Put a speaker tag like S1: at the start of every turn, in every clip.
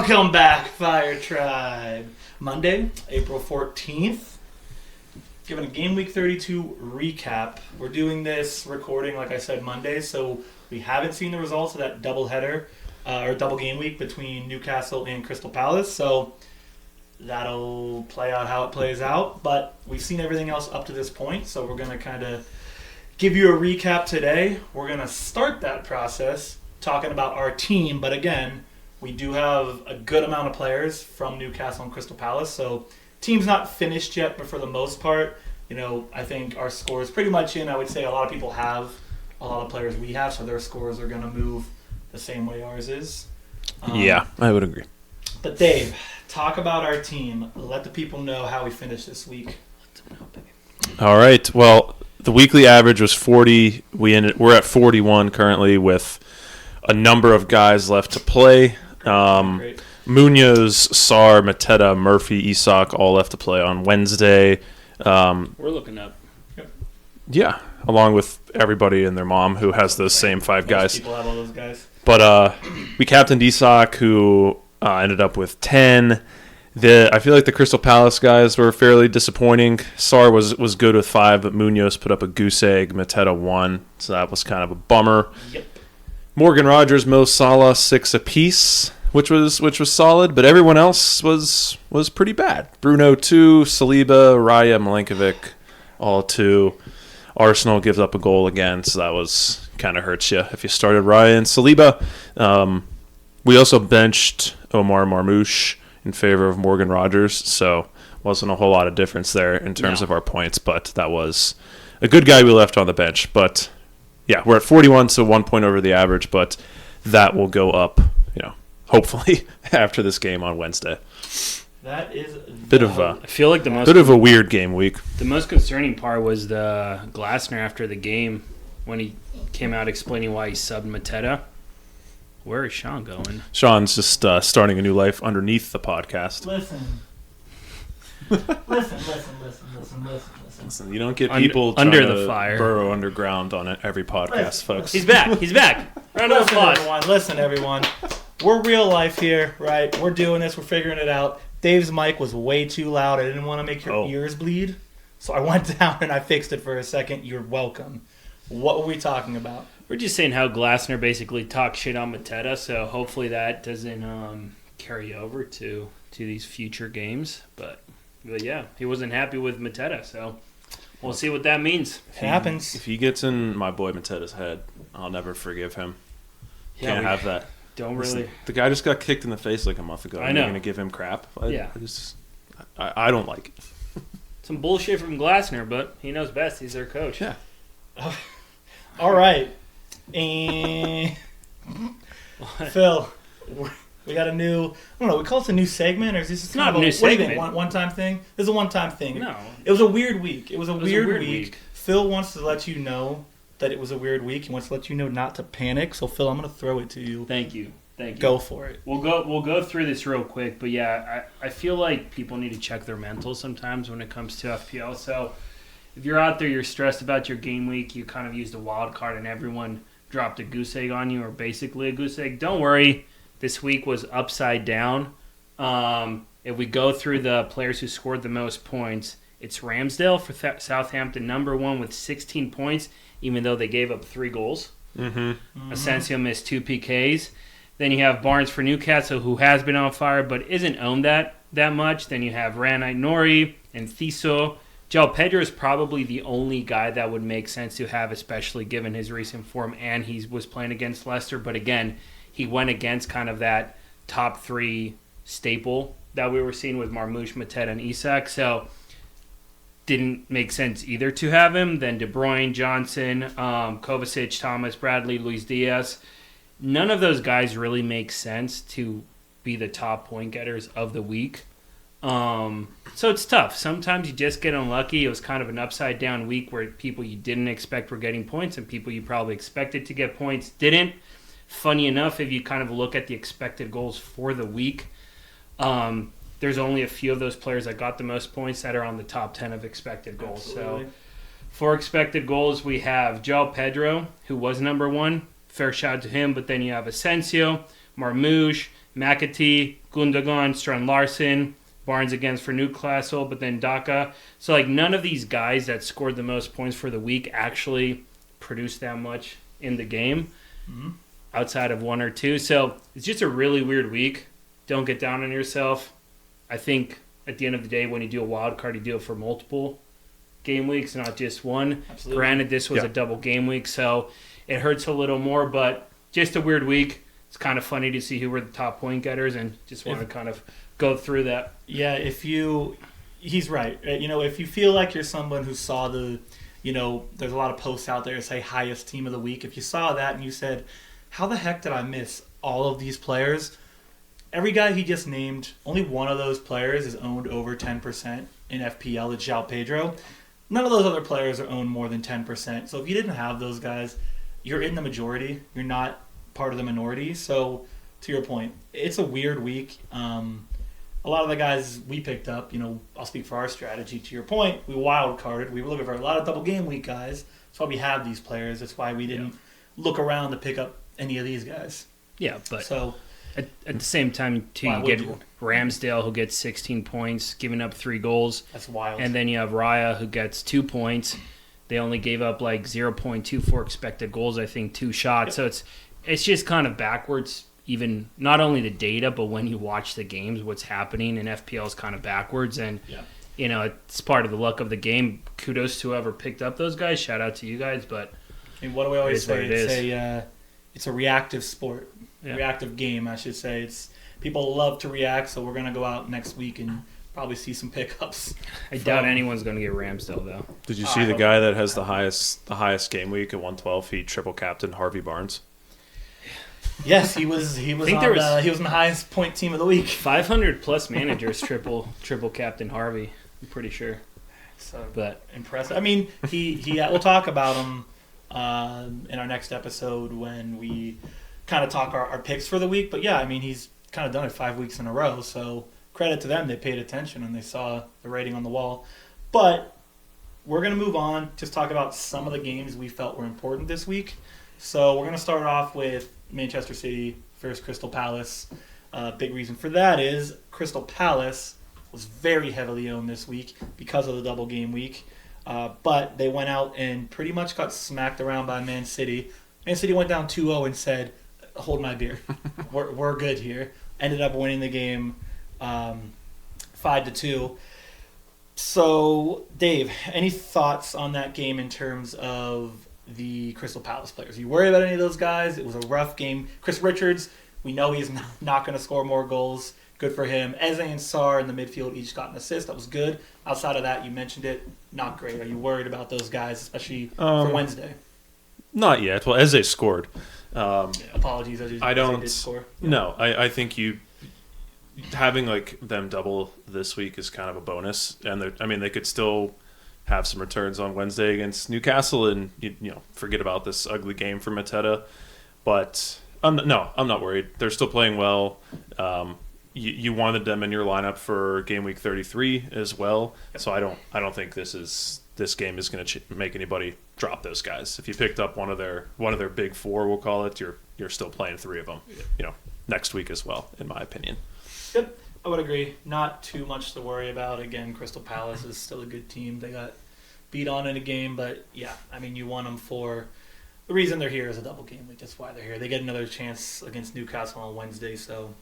S1: Welcome back, Fire Tribe. Monday, April 14th. Giving a Gameweek 32 recap. We're doing this recording, like I said, Monday, so we haven't seen the results of that doubleheader or double game week between Newcastle and Crystal Palace. So that'll play out how it plays out. But we've seen everything else up to this point, so we're going to kind of give you a recap today. We're going to start that process talking about our team, but again, we do have a good amount of players from Newcastle and Crystal Palace, so team's not finished yet, but for the most part, I think our score is pretty much in. I would say a lot of people have a lot of players we have, so their scores are going to move the same way ours is.
S2: Yeah, I would agree.
S1: But Dave, talk about our team. Let the people know how we finished this week.
S2: All right. Well, the weekly average was 40. We're at 41 currently with a number of guys left to play. Munoz, Sarr, Mateta, Murphy, Isak all left to play on Wednesday.
S3: We're looking up.
S2: Yeah, along with everybody and their mom who has those same five guys.
S1: People have all those guys.
S2: But we captained Isak, who ended up with 10. I feel like the Crystal Palace guys were fairly disappointing. Sarr was good with 5, but Munoz put up a goose egg. Mateta 1, so that was kind of a bummer.
S1: Yep.
S2: Morgan Rogers, Mo Salah 6 apiece, which was solid, but everyone else was pretty bad. Bruno 2, Saliba, Raya, Milenkovic, all 2. Arsenal gives up a goal again, so that was kind of hurts you if you started Raya and Saliba. We also benched Omar Marmoush in favor of Morgan Rogers, so wasn't a whole lot of difference there in terms of our points, but that was a good guy we left on the bench. But yeah, we're at 41, so 1 point over the average, but that will go up, hopefully after this game on Wednesday.
S1: That is
S3: I feel like
S2: bit of a weird game week.
S3: The most concerning part was the Glasner after the game when he came out explaining why he subbed Mateta. Where is Sean going?
S2: Sean's just starting a new life underneath the podcast. Listen. You don't get people
S3: under
S2: trying
S3: the fire
S2: burrow underground on every podcast, folks.
S3: He's back. Round of applause.
S1: Listen, everyone. We're real life here, right? We're doing this. We're figuring it out. Dave's mic was way too loud. I didn't want to make your ears bleed. So I went down and I fixed it for a second. You're welcome. What were we talking about?
S3: We're just saying how Glasner basically talked shit on Mateta, so hopefully that doesn't carry over to these future games. But yeah, he wasn't happy with Mateta, so we'll see what that means.
S1: It happens.
S2: If he gets in my boy Mateta's head, I'll never forgive him. Can't have that.
S3: Don't really.
S2: The guy just got kicked in the face like a month ago.
S3: I know.
S2: You're going to give him crap? I don't like it.
S3: Some bullshit from Glasner, but he knows best. He's their coach.
S2: Yeah.
S1: All right. And Phil, we got a new, I don't know, we call it a new segment, or is this
S3: not a new segment?
S1: One-time thing? This is a one-time thing.
S3: No.
S1: It was a weird week. It was a weird week. Phil wants to let you know that it was a weird week. He wants to let you know not to panic. So, Phil, I'm going to throw it to you.
S3: Thank you.
S1: Go for it.
S3: We'll go through this real quick, but yeah, I feel like people need to check their mental sometimes when it comes to FPL. So if you're out there, you're stressed about your game week, you kind of used a wild card and everyone dropped a goose egg on you, or basically a goose egg, don't worry. This week was upside down. If we go through the players who scored the most points, it's Ramsdale for Southampton, number 1 with 16 points, even though they gave up 3 goals. Asensio missed 2 PKs. Then you have Barnes for Newcastle, who has been on fire but isn't owned that much. Then you have Ranai Nori and Thiso. João Pedro is probably the only guy that would make sense to have, especially given his recent form, and he was playing against Leicester. But again, he went against kind of that top 3 staple that we were seeing with Marmoush, Mateta, and Isak. So didn't make sense either to have him. Then De Bruyne, Johnson, Kovacic, Thomas, Bradley, Luis Diaz. None of those guys really make sense to be the top point getters of the week. So it's tough. Sometimes you just get unlucky. It was kind of an upside down week where people you didn't expect were getting points and people you probably expected to get points didn't. Funny enough, if you kind of look at the expected goals for the week, there's only a few of those players that got the most points that are on the top 10 of expected goals. Absolutely. So for expected goals, we have João Pedro, who was number 1. Fair shout out to him. But then you have Asensio, Marmoush, McAtee, Gundogan, Strand Larson, Barnes against for Newcastle, but then Daka. So, like, none of these guys that scored the most points for the week actually produced that much in the game outside of one or two. So, it's just a really weird week. Don't get down on yourself. I think at the end of the day, when you do a wild card, you do it for multiple game weeks, not just one.
S1: Absolutely.
S3: Granted, this was a double game week, so it hurts a little more, but just a weird week. It's kind of funny to see who were the top point getters, and just want to kind of go through that.
S1: Yeah, he's right. If you feel like you're someone who saw there's a lot of posts out there that say highest team of the week. If you saw that and you said, how the heck did I miss all of these players? Every guy he just named, only one of those players is owned over 10% in FPL. It's João Pedro. None of those other players are owned more than 10%. So if you didn't have those guys, you're in the majority. You're not part of the minority. So to your point, it's a weird week. A lot of the guys we picked up, I'll speak for our strategy. To your point, we wild carded. We were looking for a lot of double game week guys. That's why we have these players. That's why we didn't look around to pick up any of these guys.
S3: Yeah, but
S1: so
S3: at the same time, too, you get Ramsdale, who gets 16 points, giving up 3 goals.
S1: That's wild.
S3: And then you have Raya, who gets 2 points. They only gave up like 0.24 expected goals, I think, 2 shots.
S1: Yep.
S3: So it's just kind of backwards. Even not only the data, but when you watch the games, what's happening in FPL is kind of backwards. And, it's part of the luck of the game. Kudos to whoever picked up those guys. Shout out to you guys. But
S1: what do we always say?
S3: It
S1: It's a reactive sport. Reactive game, I should say. People love to react, so we're going to go out next week and probably see some pickups.
S3: I doubt anyone's going to get Ramsdale, though.
S2: Did you see the guy that has the highest game week at 112? He triple captain Harvey Barnes.
S1: Yes, he was he was in the highest point team of the week.
S3: 500 plus managers triple captain Harvey, I'm pretty sure.
S1: So,
S3: but
S1: impressive. I mean, we'll talk about him in our next episode when we kind of talk our picks for the week. But yeah, I mean, he's kind of done it 5 weeks in a row. So credit to them. They paid attention and they saw the rating on the wall. But we're going to move on, just talk about some of the games we felt were important this week. So we're going to start off with Manchester City versus Crystal Palace. Big reason for that is Crystal Palace was very heavily owned this week because of the double game week. But they went out and pretty much got smacked around by Man City. Man City went down 2-0 and said, hold my beer. We're good here. Ended up winning the game 5-2. So, Dave, any thoughts on that game in terms of the Crystal Palace players? Are you worried about any of those guys? It was a rough game. Chris Richards, we know he's not going to score more goals. Good for him. Eze and Sarr in the midfield each got an assist. That was good. Outside of that, you mentioned it, not great. Are you worried about those guys, especially for Wednesday?
S2: Not yet. Well, Eze scored.
S1: Apologies.
S2: I don't.
S1: Did score.
S2: No, I think having like them double this week is kind of a bonus, and they could still have some returns on Wednesday against Newcastle, and forget about this ugly game for Mateta. But I'm not worried. They're still playing well. You wanted them in your lineup for game week 33 as well, so I don't think this game is going to make anybody drop those guys. If you picked up one of their big four, we'll call it, you're still playing 3 of them. Next week as well, in my opinion.
S1: Yep, I would agree. Not too much to worry about. Again, Crystal Palace is still a good team. They got beat on in a game, but yeah, I mean, you want them for the reason they're here is a double game week. That's why they're here. They get another chance against Newcastle on Wednesday, so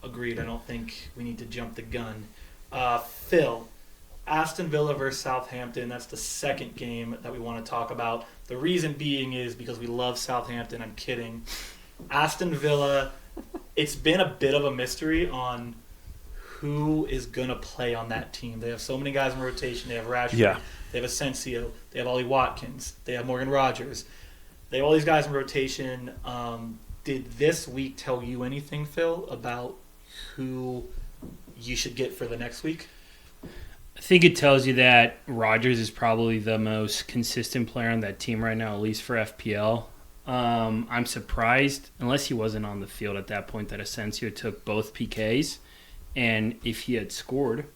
S1: agreed. I don't think we need to jump the gun. Phil, Aston Villa versus Southampton. That's the second game that we want to talk about. The reason being is because we love Southampton. I'm kidding. Aston Villa, it's been a bit of a mystery on who is going to play on that team. They have so many guys in rotation. They have Rashford. They have Asensio. They have Ollie Watkins. They have Morgan Rogers. They have all these guys in rotation. Did this week tell you anything, Phil, about who you should get for the next week?
S3: I think it tells you that Rogers is probably the most consistent player on that team right now, at least for FPL. I'm surprised, unless he wasn't on the field at that point, that Asensio took both PKs. And if he had scored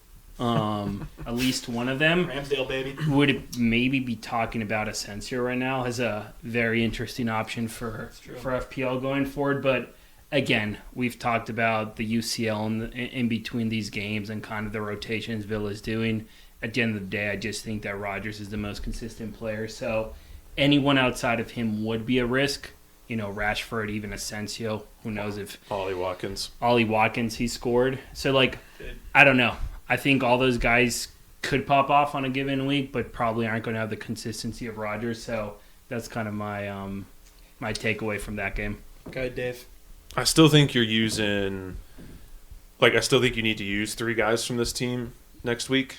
S3: at least one of them,
S1: Ramsdale, baby,
S3: would maybe be talking about Asensio right now as a very interesting option for FPL going forward. But again, we've talked about the UCL in between these games and kind of the rotations Villa's doing. At the end of the day, I just think that Rodgers is the most consistent player. So anyone outside of him would be a risk. Rashford, even Asensio. Who knows if
S2: Ollie Watkins,
S3: he scored. So, I don't know. I think all those guys could pop off on a given week, but probably aren't going to have the consistency of Rodgers. So that's kind of my my takeaway from that game.
S1: Go ahead, Dave.
S2: I still think you're using, I still think you need to use 3 guys from this team next week.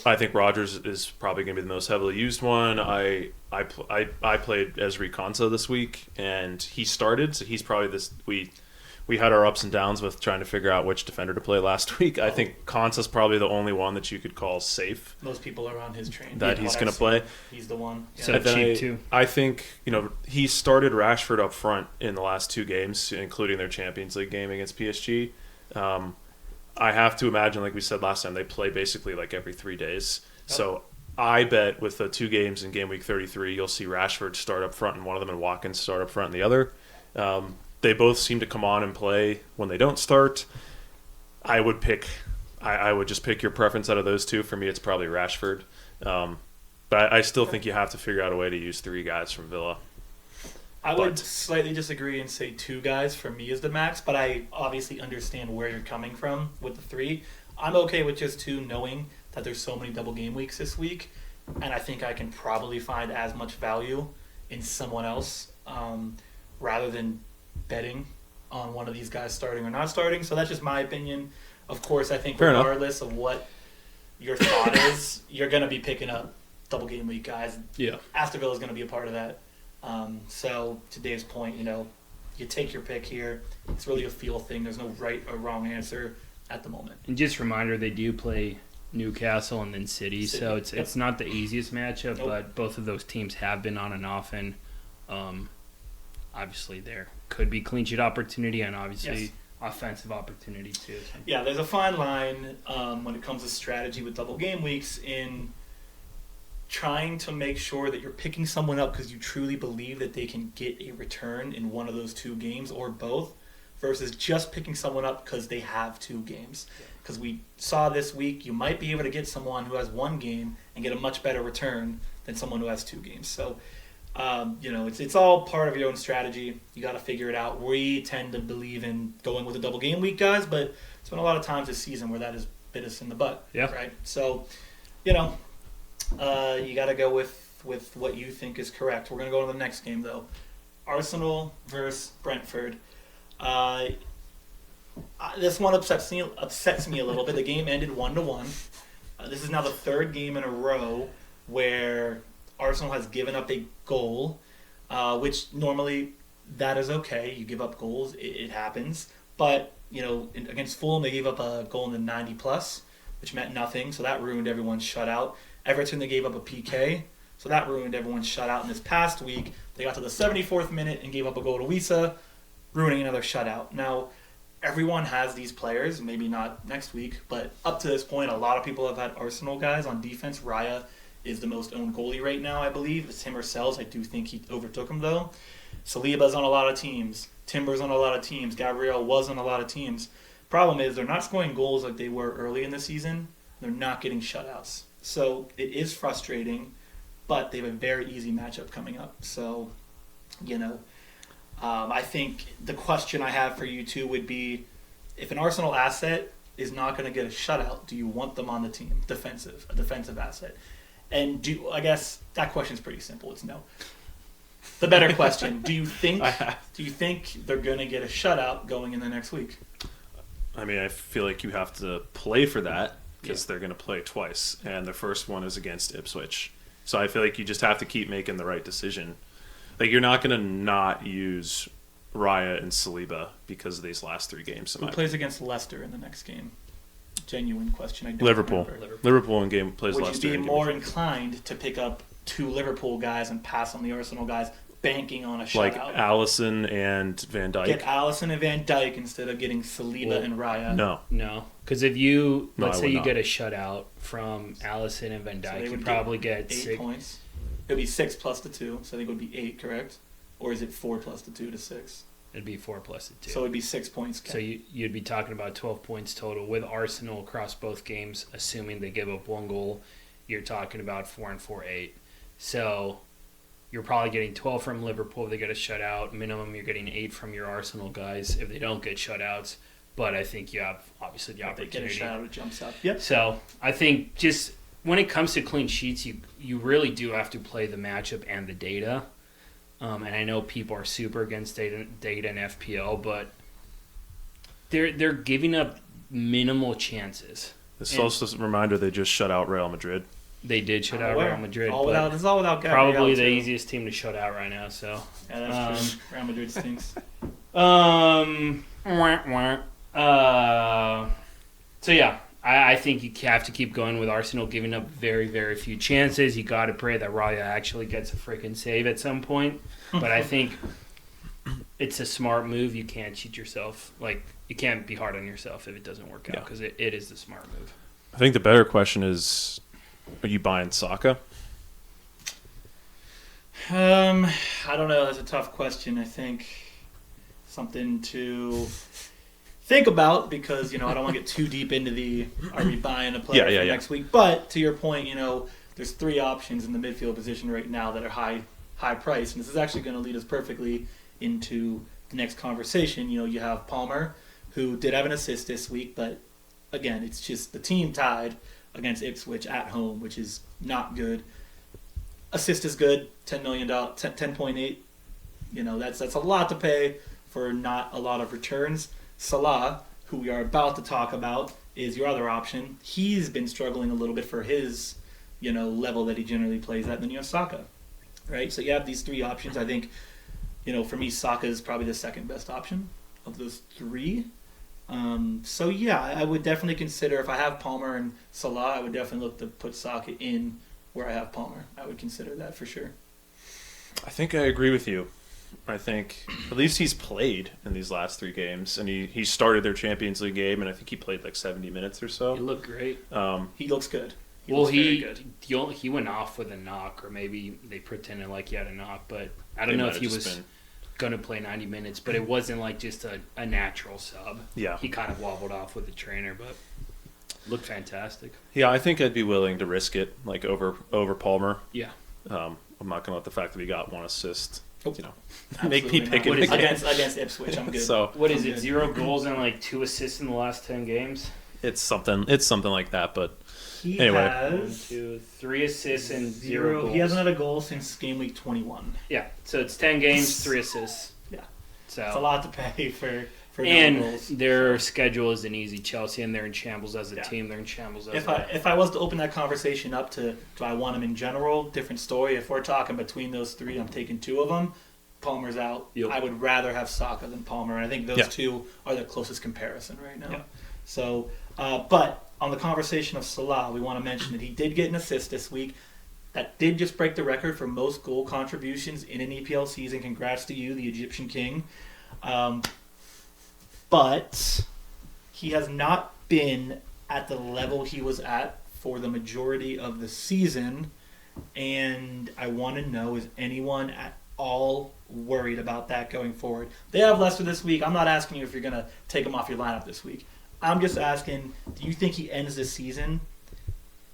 S2: I think Rodgers is probably going to be the most heavily used one. I played Ezri Konsa this week, and he started, so he's probably this. We had our ups and downs with trying to figure out which defender to play last week. I think Konsa's probably the only one that you could call safe.
S1: Most people are on his train.
S2: That he's going to play.
S1: He's the one. Yeah.
S3: So cheap, too.
S2: I think, he started Rashford up front in the last 2 games, including their Champions League game against PSG. I have to imagine, like we said last time, they play basically every 3 days. Yep. So I bet with the 2 games in Gameweek 33, you'll see Rashford start up front in one of them and Watkins start up front in the other. They both seem to come on and play when they don't start. I would just pick your preference out of those 2. For me, it's probably Rashford. But I still think you have to figure out a way to use 3 guys from Villa.
S1: I would slightly disagree and say 2 guys for me is the max, but I obviously understand where you're coming from with the 3. I'm okay with just 2, knowing that there's so many double game weeks this week, and I think I can probably find as much value in someone else rather than betting on one of these guys starting or not starting. So that's just my opinion. Of course, I think regardless of what your thought is, you're going to be picking up double game week guys.
S2: Yeah.
S1: Aston Villa is going to be a part of that. So to Dave's point, you take your pick here. It's really a feel thing. There's no right or wrong answer at the moment.
S3: And just a reminder, they do play Newcastle and then City. So it's not the easiest matchup, but both of those teams have been on and off, and obviously there could be clean sheet opportunity and obviously offensive opportunity too. So.
S1: Yeah, there's a fine line when it comes to strategy with double game weeks in trying to make sure that you're picking someone up because you truly believe that they can get a return in one of those 2 games or both, versus just picking someone up because they have 2 games. Because we saw this week, you might be able to get someone who has 1 game and get a much better return than someone who has 2 games. So, it's all part of your own strategy. You got to figure it out. We tend to believe in going with a double game week, guys, but it's been a lot of times this season where that has bit us in the butt.
S3: Yeah.
S1: Right? So, you got to go with what you think is correct. We're going to go to the next game, though. Arsenal versus Brentford. This one upsets me a little bit. The game ended 1-1. This is now the 3rd game in a row where Arsenal has given up a goal, which normally that is okay. You give up goals, it happens. But, against Fulham, they gave up a goal in the 90+, which meant nothing, so that ruined everyone's shutout. Everton, they gave up a PK, so that ruined everyone's shutout. And this past week, they got to the 74th minute and gave up a goal to Wisa, ruining another shutout. Now, everyone has these players, maybe not next week, but up to this point, a lot of people have had Arsenal guys on defense. Raya is the most owned goalie right now, I believe. It's him or Sells. I do think he overtook him, though. Saliba's on a lot of teams. Timber's on a lot of teams. Gabriel was on a lot of teams. Problem is, they're not scoring goals like they were early in the season. They're not getting shutouts. So it is frustrating, but they have a very easy matchup coming up. So, I think the question I have for you two would be, if an Arsenal asset is not going to get a shutout, do you want them on the team? A defensive asset. And I guess that question is pretty simple. It's no. The better question, do you think they're going to get a shutout going in the next week?
S2: I mean, I feel like you have to play for that because they're going to play twice, and the first one is against Ipswich. So I feel like you just have to keep making the right decision. Like, you're not going to not use Raya and Saliba because of these last 3 games.
S1: Who plays against Leicester in the next game? Genuine question. I don't
S2: Liverpool.
S1: remember.
S2: Liverpool in game plays
S1: Would
S2: Leicester.
S1: Would you be more inclined to pick up 2 Liverpool guys and pass on the Arsenal guys, banking on a shutout?
S2: Like Allison and Van Dijk?
S1: Get Allison and Van Dijk instead of getting Saliba and Raya.
S3: No. Because if you, let's say you
S2: not.
S3: get a shutout from Allison and Van Dijk, you probably get
S1: 8 points. It would be 6 plus the 2, so I think it would be 8, correct? Or is it 4 plus the 2 to 6?
S3: It'd be 4 plus the 2.
S1: So it'd be 6 points.
S3: So you'd be talking about 12 points total with Arsenal across both games, assuming they give up 1 goal. You're talking about 4 and 4, 8. So you're probably getting 12 from Liverpool if they get a shutout. Minimum, you're getting 8 from your Arsenal guys if they don't get shutouts. But I think you have, obviously, the opportunity.
S1: If they get a shutout, it jumps up. Yep.
S3: So I think just when it comes to clean sheets, you really do have to play the matchup and the data. And I know people are super against data and FPL, but they're giving up minimal chances.
S2: This is also a reminder they just shut out Real Madrid.
S3: They did shut out Real Madrid.
S1: This is all without Gabriel,
S3: probably the
S1: too.
S3: easiest team to shut out right now. So
S1: yeah, that's true. Real Madrid stinks.
S3: So yeah, I think you have to keep going with Arsenal giving up very, very few chances. You got to pray that Raya actually gets a freaking save at some point. But I think it's a smart move. You can't cheat yourself. Like, you can't be hard on yourself if it doesn't work out, because it is the smart move.
S2: I think the better question is, are you buying Saka?
S1: I don't know. That's a tough question. I think something to think about, because I don't want to get too deep into the are we buying a player for next week. But to your point, there's 3 options in the midfield position right now that are high price, and this is actually going to lead us perfectly into the next conversation. You have Palmer, who did have an assist this week, but again, it's just the team tied against Ipswich at home, which is not good. Assist is good, $10 million, 10.8. That's a lot to pay for not a lot of returns. Salah, who we are about to talk about, is your other option. He's been struggling a little bit for his, level that he generally plays at. And then you have Saka, right? So you have these 3 options. I think, for me, Saka is probably the second best option of those 3. So yeah, I would definitely consider, if I have Palmer and Salah, I would definitely look to put Saka in where I have Palmer. I would consider that for sure.
S2: I think I agree with you. I think at least he's played in these last 3 games, and he started their Champions League game, and I think he played like 70 minutes or so.
S3: He looked great.
S1: He looks good.
S3: He went off with a knock, or maybe they pretended like he had a knock, but I don't know if he was going to play 90 minutes, but it wasn't like just a natural sub. Yeah. He kind of wobbled off with the trainer, but looked fantastic.
S2: Yeah, I think I'd be willing to risk it, like over Palmer.
S3: Yeah.
S2: I'm not going to let the fact that he got 1 assist,
S1: Absolutely
S2: make me pick it
S1: against Ipswich. I'm good.
S2: So
S3: what is it? 0 goals and like 2 assists in the last 10 games.
S2: It's something like that. But
S1: he
S2: anyway,
S1: has
S3: 3 assists and 0 goals.
S1: He hasn't had a goal since game week 21.
S3: Yeah, so it's 10 games, 3 assists.
S1: Yeah,
S3: so
S1: it's a lot to pay for
S3: and
S1: goals.
S3: Their schedule isn't easy. Chelsea, and they're in shambles as a team. They're in shambles as
S1: if I was to open that conversation up to, do I want him in general? Different story. If we're talking between those 3, I'm taking 2 of them. Palmer's out. Yep. I would rather have Saka than Palmer, and I think those 2 are the closest comparison right now. Yeah. So, but on the conversation of Salah, we want to mention that he did get an assist this week. That did just break the record for most goal contributions in an EPL season. Congrats to you, the Egyptian King. But he has not been at the level he was at for the majority of the season. And I want to know, is anyone at all worried about that going forward? They have Leicester this week. I'm not asking you if you're going to take him off your lineup this week. I'm just asking, do you think he ends this season,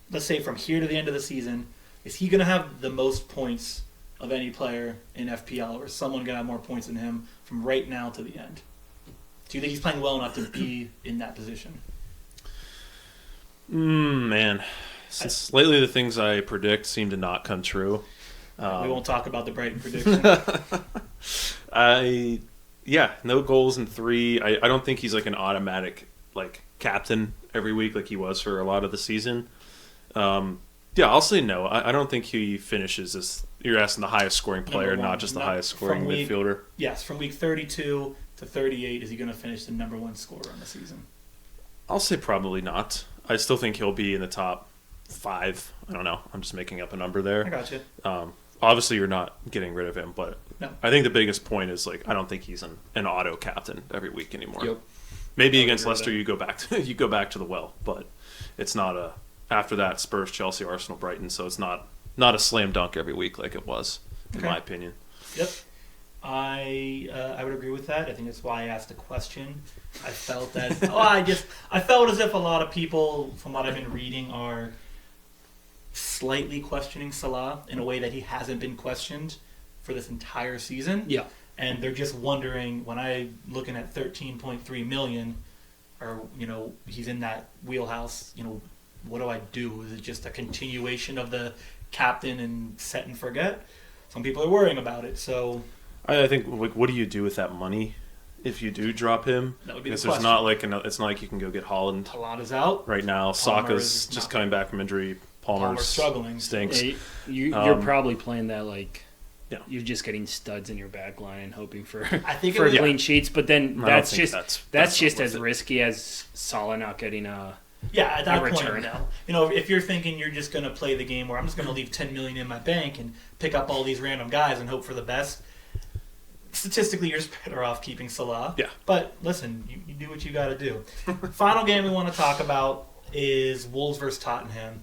S1: let's say from here to the end of the season, is he going to have the most points of any player in FPL, or is someone going to have more points than him from right now to the end? Do you think he's playing well enough to be in that position?
S2: Man, since lately the things I predict seem to not come true.
S1: We won't talk about the Brighton prediction.
S2: No goals in 3. I don't think he's like an automatic captain every week like he was for a lot of the season. I'll say no. I don't think he finishes as, you're asking the highest scoring player, not just the highest scoring midfielder.
S1: Yes, from week 32 to 38, is he going to finish the number 1 scorer on the season?
S2: I'll say probably not. I still think he'll be in the top 5. I don't know. I'm just making up a number there.
S1: I got you.
S2: Obviously, you're not getting rid of him, but
S1: no.
S2: I think the biggest point is I don't think he's an auto captain every week anymore.
S3: Yep.
S2: Maybe against Leicester, you go back to the well, but it's not after that Spurs, Chelsea, Arsenal, Brighton. So it's not a slam dunk every week like it was, in my opinion.
S1: Yep. I would agree with that. I think that's why I asked the question. I felt that I felt as if a lot of people, from what I've been reading, are slightly questioning Salah in a way that he hasn't been questioned for this entire season.
S3: Yeah.
S1: And they're just wondering, when I'm looking at 13.3 million, or he's in that wheelhouse. What do I do? Is it just a continuation of the captain and set and forget? Some people are worrying about it. So
S2: I think, what do you do with that money if you do drop him?
S1: That would be the
S2: Because there's
S1: question.
S2: it's not like you can go get Holland
S1: Talon is out.
S2: right now.
S1: Palmer
S2: Saka's
S1: is
S2: just
S1: not-
S2: coming back from injury. Palmer's
S1: struggling.
S2: Stinks.
S3: You're probably playing that like
S2: Yeah.
S3: you're just getting studs in your back line and hoping for
S1: I think
S3: for
S1: it was,
S3: clean sheets, but then
S2: I don't
S3: that's
S2: think
S3: just
S2: that's
S3: that's just
S2: not
S3: as
S2: worth it.
S3: risky as Salah not getting a
S1: at that point
S3: return.
S1: now. If you're thinking you're just going to play the game where I'm just going to leave 10 million in my bank and pick up all these random guys and hope for the best, statistically you're just better off keeping Salah.
S2: Yeah.
S1: But listen, you do what you got to do. Final game we want to talk about is Wolves versus Tottenham.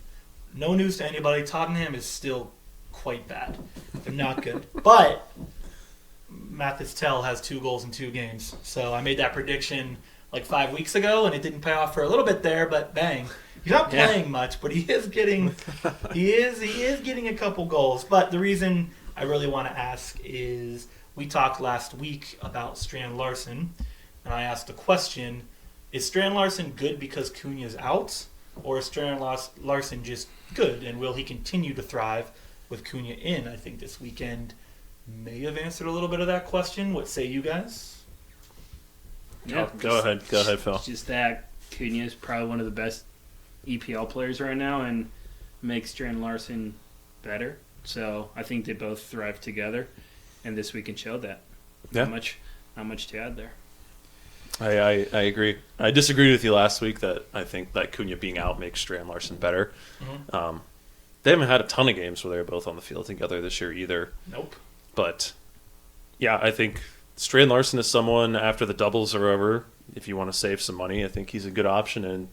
S1: No news to anybody. Tottenham is still quite bad. They're not good. But Mathis Tell has 2 goals in 2 games. So I made that prediction like 5 weeks ago, and it didn't pay off for a little bit there, but bang. He's not playing much, but he is getting a couple goals. But the reason I really want to ask is we talked last week about Strand Larson, and I asked the question, is Strand Larson good because Cunha's out, or is Strand Larson just good, and will he continue to thrive with Cunha in? I think this weekend may have answered a little bit of that question. What say you guys?
S3: Yeah,
S2: Go ahead, Phil.
S3: Just that Cunha is probably one of the best EPL players right now and makes Strand Larson better. So I think they both thrive together, and this weekend showed that.
S2: Yeah.
S3: Not much to add there.
S2: I agree. I disagreed with you last week that I think that Cunha being out makes Strand Larson better.
S1: Mm-hmm.
S2: They haven't had a ton of games where they're both on the field together this year either.
S1: Nope.
S2: But, yeah, I think Strand Larson is someone, after the doubles are over, if you want to save some money, I think he's a good option. And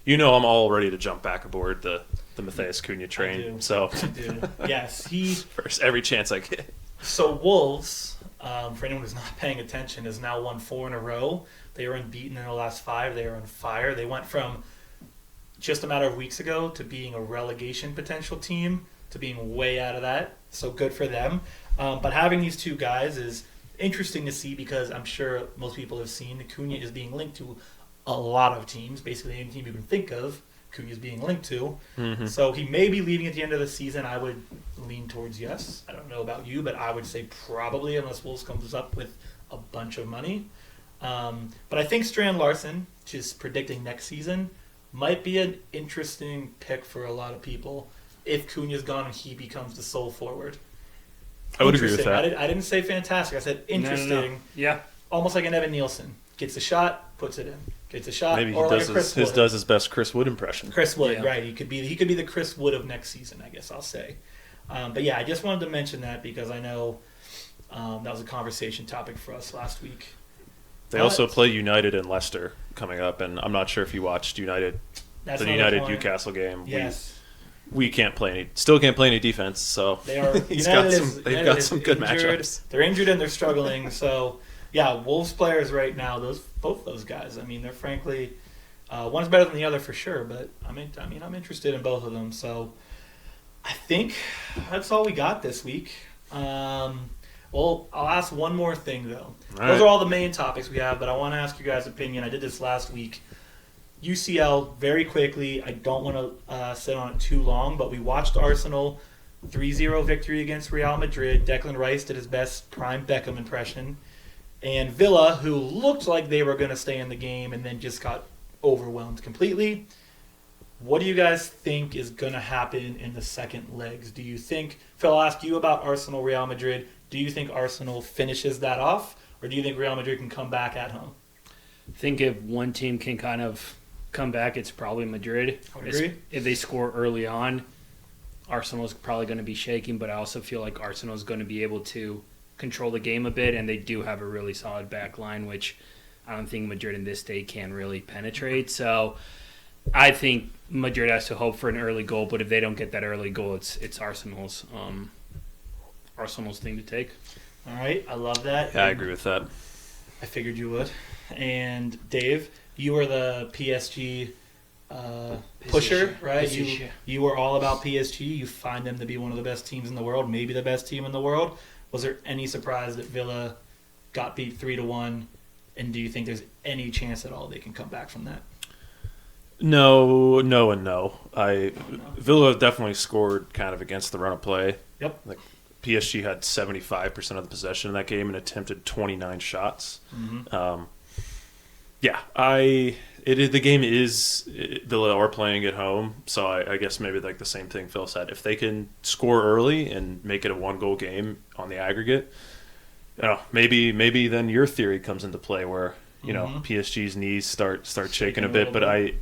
S2: I'm all ready to jump back aboard the Matthias Cunha train.
S1: I do.
S2: So,
S1: I do. Yes,
S2: first, every chance I get.
S1: So Wolves, for anyone who's not paying attention, has now won 4 in a row. They were unbeaten in the last 5. They are on fire. They went from just a matter of weeks ago to being a relegation potential team to being way out of that. So good for them. But having these 2 guys is interesting to see because I'm sure most people have seen Cunha is being linked to a lot of teams. Basically, any team you can think of, Cunha is being linked to.
S2: Mm-hmm.
S1: So he may be leaving at the end of the season. I would lean towards yes. I don't know about you, but I would say probably, unless Wolves comes up with a bunch of money. But I think Strand Larson, just predicting next season, might be an interesting pick for a lot of people if Cunha's gone and he becomes the sole forward.
S2: I would agree with that.
S1: I didn't say fantastic. I said interesting.
S3: No. Yeah.
S1: Almost like an Evan Nielsen. Gets a shot, puts it in. Gets a shot,
S2: Maybe he
S1: or like
S2: does
S1: a Chris
S2: his
S1: Wood.
S2: does his best Chris Wood impression.
S1: Chris Wood,
S3: Yeah.
S1: right? He could be the Chris Wood of next season, I guess I'll say. But yeah, I just wanted to mention that because I know that was a conversation topic for us last week.
S2: They also play United and Leicester coming up, and I'm not sure if you watched the
S1: That's another
S2: United
S1: point.
S2: Newcastle game.
S1: Yes,
S2: We can't still can't play any defense. So
S1: they are.
S2: they've
S1: United
S2: got
S1: is
S2: some good
S1: injured.
S2: matchups.
S1: They're injured and they're struggling. So yeah, Wolves players right now, both those guys. I mean, they're frankly one's better than the other for sure. But I'm interested in both of them. So I think that's all we got this week. Well, I'll ask one more thing, though. Those are all the main topics we have, but I want to ask you guys' opinion. I did this last week. UCL, very quickly. I don't want to sit on it too long, but we watched Arsenal 3-0 victory against Real Madrid. Declan Rice did his best prime Beckham impression. And Villa, who looked like they were going to stay in the game and then just got overwhelmed completely. What do you guys think is going to happen in the second legs? Do you think, Phil, I'll ask you about Arsenal, Real Madrid. Do you think Arsenal finishes that off, or do you think Real Madrid can come back at home?
S3: I think if one team can kind of come back, it's probably Madrid.
S1: I would agree.
S3: If they score early on, Arsenal's probably going to be shaking, but I also feel like Arsenal's going to be able to control the game a bit, and they do have a really solid back line, which I don't think Madrid in this day can really penetrate. So I think Madrid has to hope for an early goal, but if they don't get that early goal, it's Arsenal's thing to take.
S1: All right, I love that.
S2: Yeah, I agree with that.
S1: I figured you would. And Dave, you were the PSG pusher, right? You were all about PSG. You find them to be one of the best teams in the world, maybe the best team in the world. Was there any surprise that Villa got beat 3-1? And do you think there's any chance at all they can come back from that?
S2: No, and no. Villa definitely scored kind of against the run of play.
S1: Yep.
S2: Like PSG had 75% of the possession in that game and attempted 29 shots.
S1: Mm-hmm.
S2: The game is Villa are playing at home, so I guess maybe like the same thing Phil said. If they can score early and make it a 1-goal game on the aggregate, maybe then your theory comes into play where PSG's knees start shaking a bit. But I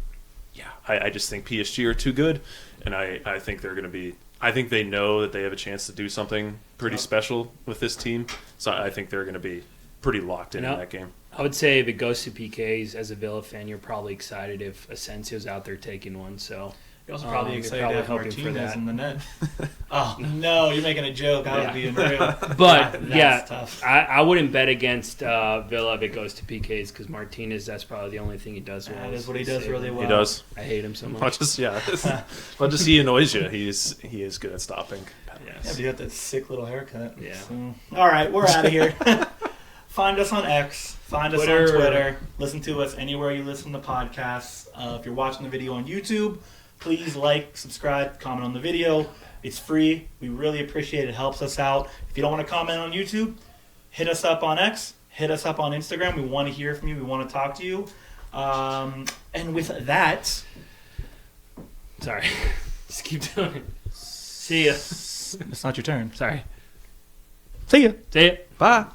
S2: just think PSG are too good, and I think they're going to be. I think they know that they have a chance to do something pretty special with this team, so I think they're going to be pretty locked in that game.
S3: I would say if it goes to PKs, as a Villa fan, you're probably excited if Asensio's out there taking one. So
S1: you're also probably excited to have
S3: hoping for
S1: Martinez
S3: that.
S1: in the net. Oh, no, you're making a joke. I would be unreal.
S3: But,
S1: that's tough.
S3: I wouldn't bet against Villa if it goes to PKs because Martinez, that's probably the only thing he does well.
S1: That is what he does really well.
S2: He does.
S3: I hate him so much.
S2: Much as he annoys you, he is good at stopping.
S1: Yeah, but you got that sick little haircut.
S3: Yeah.
S1: So, all right, we're out of here. Find us on X. Find us on Twitter. Listen to us anywhere you listen to podcasts. If you're watching the video on YouTube, please like, subscribe, comment on the video. It's free. We really appreciate it. It helps us out. If you don't want to comment on YouTube, hit us up on X. Hit us up on Instagram. We want to hear from you. We want to talk to you. And with that...
S3: Sorry. Just keep doing it. See ya.
S1: It's not your turn.
S3: Sorry.
S1: See ya.
S3: See ya.
S2: Bye.